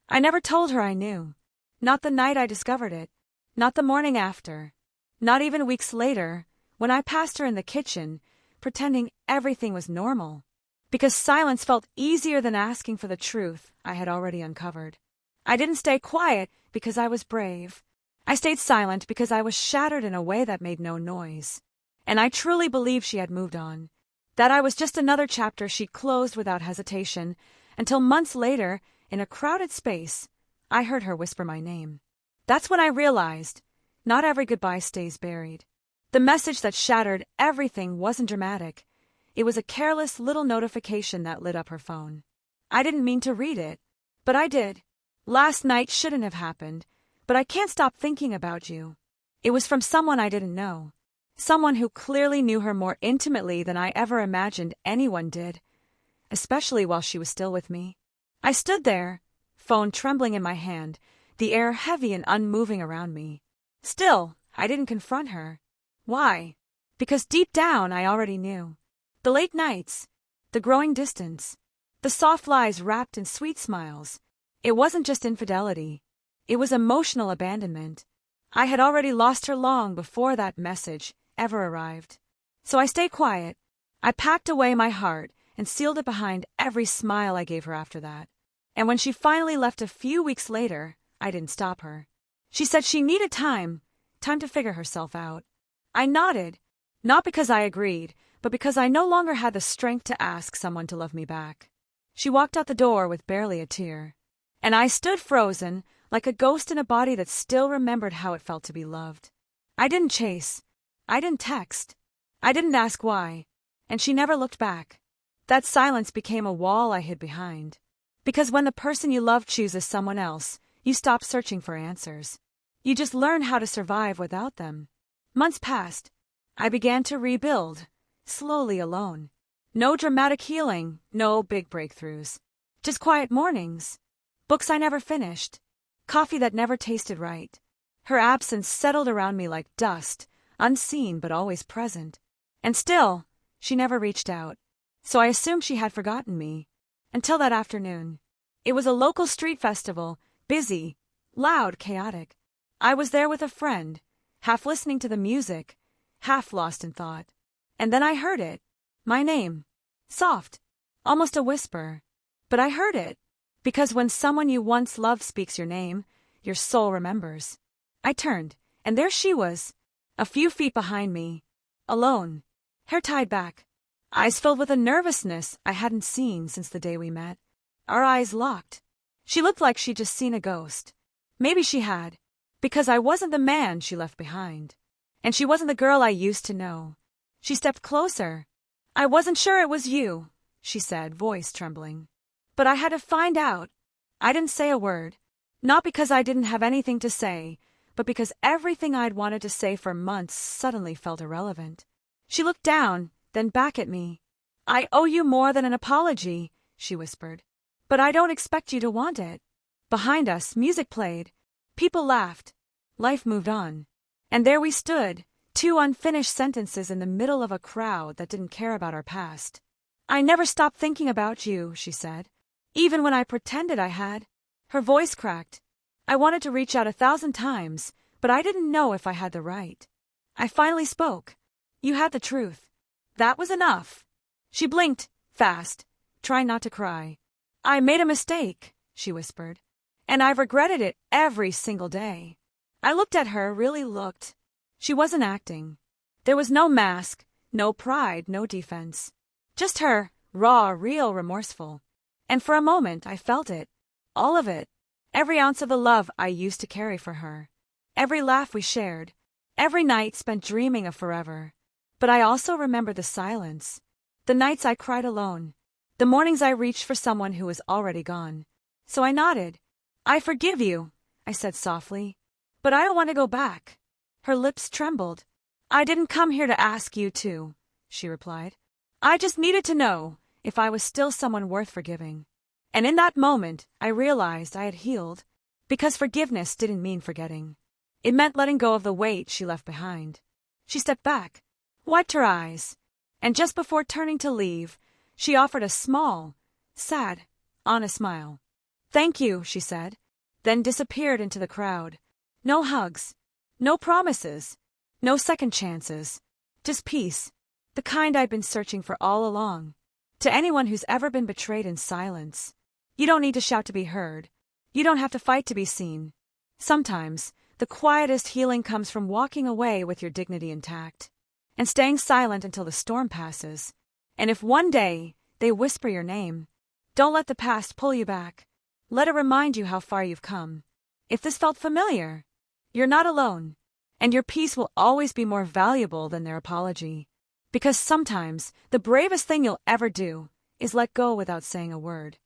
I never told her I knew. Not the night I discovered it. Not the morning after. Not even weeks later, when I passed her in the kitchen, pretending everything was normal. Because silence felt easier than asking for the truth I had already uncovered. I didn't stay quiet because I was brave. I stayed silent because I was shattered in a way that made no noise. And I truly believed she had moved on. That I was just another chapter she closed without hesitation, until months later, in a crowded space, I heard her whisper my name. That's when I realized, not every goodbye stays buried. The message that shattered everything wasn't dramatic. It was a careless little notification that lit up her phone. I didn't mean to read it, but I did. Last night shouldn't have happened, but I can't stop thinking about you. It was from someone I didn't know. Someone who clearly knew her more intimately than I ever imagined anyone did, especially while she was still with me. I stood there, phone trembling in my hand, the air heavy and unmoving around me. Still, I didn't confront her. Why? Because deep down I already knew. The late nights, the growing distance, the soft lies wrapped in sweet smiles. It wasn't just infidelity. It was emotional abandonment. I had already lost her long before that message ever arrived. So I stayed quiet. I packed away my heart and sealed it behind every smile I gave her after that. And when she finally left a few weeks later, I didn't stop her. She said she needed time to figure herself out. I nodded, not because I agreed, but because I no longer had the strength to ask someone to love me back. She walked out the door with barely a tear. And I stood frozen, like a ghost in a body that still remembered how it felt to be loved. I didn't chase. I didn't text. I didn't ask why. And she never looked back. That silence became a wall I hid behind. Because when the person you love chooses someone else, you stop searching for answers. You just learn how to survive without them. Months passed. I began to rebuild, slowly alone. No dramatic healing, no big breakthroughs. Just quiet mornings. Books I never finished. Coffee that never tasted right. Her absence settled around me like dust, unseen but always present. And still, she never reached out. So I assumed she had forgotten me. Until that afternoon. It was a local street festival, busy, loud, chaotic. I was there with a friend, half listening to the music, half lost in thought. And then I heard it. My name. Soft. Almost a whisper. But I heard it. Because when someone you once loved speaks your name, your soul remembers. I turned, and there she was, a few feet behind me, alone, hair tied back, eyes filled with a nervousness I hadn't seen since the day we met. Our eyes locked. She looked like she'd just seen a ghost. Maybe she had, because I wasn't the man she left behind. And she wasn't the girl I used to know. She stepped closer. I wasn't sure it was you, she said, voice trembling. But I had to find out. I didn't say a word. Not because I didn't have anything to say, but because everything I'd wanted to say for months suddenly felt irrelevant. She looked down, then back at me. I owe you more than an apology, she whispered. But I don't expect you to want it. Behind us, music played. People laughed. Life moved on. And there we stood, two unfinished sentences in the middle of a crowd that didn't care about our past. I never stopped thinking about you, she said. Even when I pretended I had. Her voice cracked. I wanted to reach out 1,000 times, but I didn't know if I had the right. I finally spoke. You had the truth. That was enough. She blinked, fast, trying not to cry. I made a mistake, she whispered. And I've regretted it every single day. I looked at her, really looked. She wasn't acting. There was no mask, no pride, no defense. Just her, raw, real, remorseful. And for a moment I felt it. All of it. Every ounce of the love I used to carry for her. Every laugh we shared. Every night spent dreaming of forever. But I also remember the silence. The nights I cried alone. The mornings I reached for someone who was already gone. So I nodded. I forgive you, I said softly. But I don't want to go back. Her lips trembled. I didn't come here to ask you to, she replied. I just needed to know if I was still someone worth forgiving. And in that moment, I realized I had healed, because forgiveness didn't mean forgetting. It meant letting go of the weight she left behind. She stepped back, wiped her eyes, and just before turning to leave, she offered a small, sad, honest smile. "Thank you," she said, then disappeared into the crowd. No hugs. No promises. No second chances. Just peace. The kind I'd been searching for all along. To anyone who's ever been betrayed in silence, you don't need to shout to be heard. You don't have to fight to be seen. Sometimes, the quietest healing comes from walking away with your dignity intact and staying silent until the storm passes. And if one day they whisper your name, don't let the past pull you back. Let it remind you how far you've come. If this felt familiar, you're not alone, and your peace will always be more valuable than their apology. Because sometimes the bravest thing you'll ever do is let go without saying a word.